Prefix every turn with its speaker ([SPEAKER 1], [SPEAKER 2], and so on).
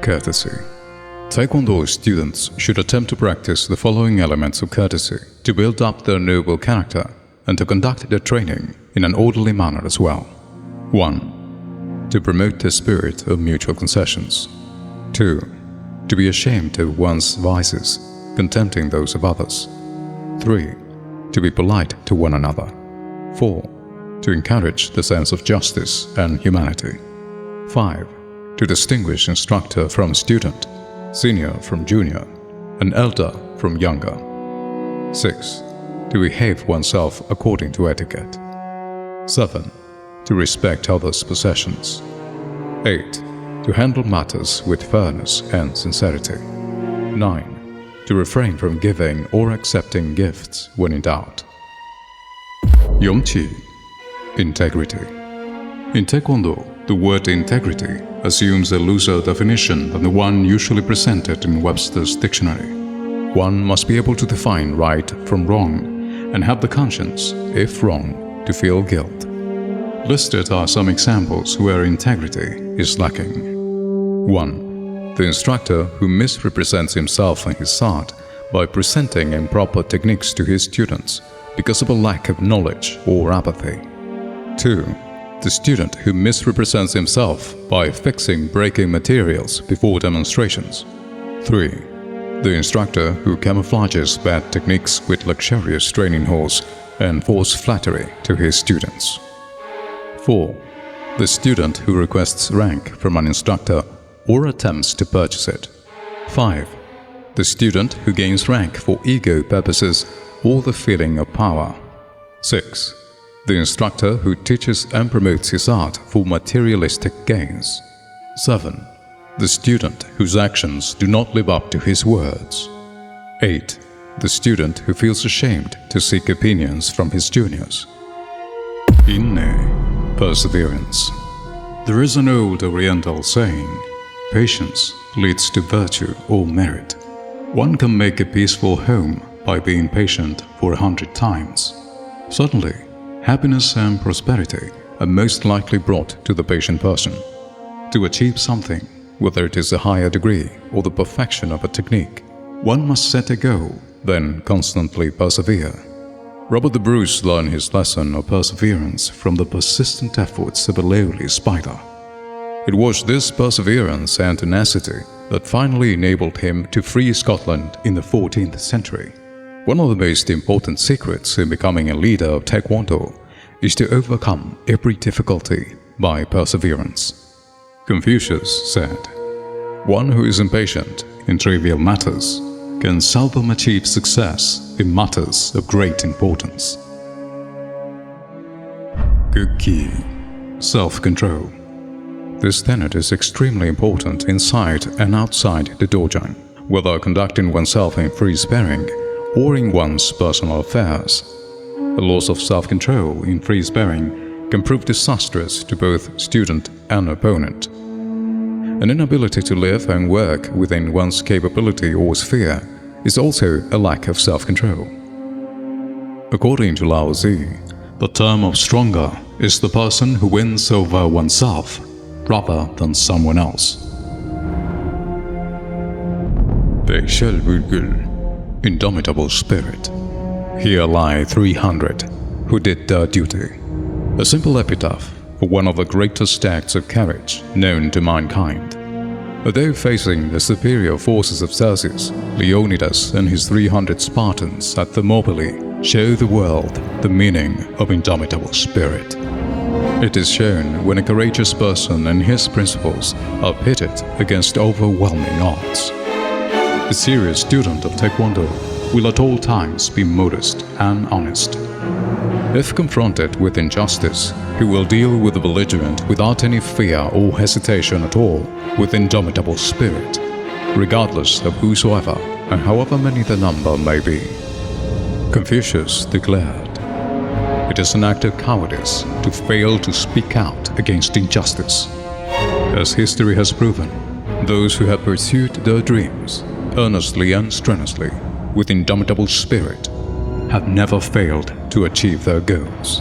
[SPEAKER 1] Courtesy. Taekwondo students should attempt to practice the following elements of courtesy to build up their noble character and to conduct their training in an orderly manner as well. 1. To promote the spirit of mutual concessions. 2. To be ashamed of one's vices, contempting those of others. 3. To be polite to one another. 4. To encourage the sense of justice and humanity. 5. To distinguish instructor from student, senior from junior, and elder from younger. 6. To behave oneself according to etiquette. 7. To respect others' possessions. 8. To handle matters with fairness and sincerity. 9. To refrain from giving or accepting gifts when in doubt. Yongqi. Integrity. In Taekwondo, the word integrity assumes a looser definition than the one usually presented in Webster's dictionary. One must be able to define right from wrong and have the conscience, if wrong, to feel guilt. Listed are some examples where integrity is lacking. 1. The instructor who misrepresents himself and his art by presenting improper techniques to his students because of a lack of knowledge or apathy. 2. The student who misrepresents himself by fixing breaking materials before demonstrations. 3. The instructor who camouflages bad techniques with luxurious training halls and forced flattery to his students. 4. The student who requests rank from an instructor or attempts to purchase it. 5. The student who gains rank for ego purposes or the feeling of power. 6. The instructor who teaches and promotes his art for materialistic gains. 7. The student whose actions do not live up to his words. 8. The student who feels ashamed to seek opinions from his juniors. Inne. Perseverance. There is an old Oriental saying, patience leads to virtue or merit. One can make a peaceful home by being patient for 100 times. Suddenly, happiness and prosperity are most likely brought to the patient person. To achieve something, whether it is a higher degree or the perfection of a technique, one must set a goal, then constantly persevere. Robert the Bruce learned his lesson of perseverance from the persistent efforts of a lowly spider. It was this perseverance and tenacity that finally enabled him to free Scotland in the 14th century. One of the most important secrets in becoming a leader of Taekwondo is to overcome every difficulty by perseverance. Confucius said, "One who is impatient in trivial matters can seldom achieve success in matters of great importance." Kukki. Self-control. This tenet is extremely important inside and outside the dojo, whether conducting oneself in free sparring or in one's personal affairs. A loss of self-control in free sparring can prove disastrous to both student and opponent. An inability to live and work within one's capability or sphere is also a lack of self-control. According to Lao Tzu, the term of stronger is the person who wins over oneself rather than someone else. Bekshel-Bulgul. Indomitable Spirit. Here lie 300 who did their duty. A simple epitaph for one of the greatest acts of courage known to mankind. Although facing the superior forces of Celsius, Leonidas and his 300 Spartans at Thermopylae show the world the meaning of indomitable spirit. It is shown when a courageous person and his principles are pitted against overwhelming odds. A serious student of Taekwondo will at all times be modest and honest. If confronted with injustice, he will deal with the belligerent without any fear or hesitation at all, with indomitable spirit, regardless of whosoever and however many the number may be. Confucius declared, "It is an act of cowardice to fail to speak out against injustice." As history has proven, those who have pursued their dreams earnestly and strenuously with indomitable spirit have never failed to achieve their goals.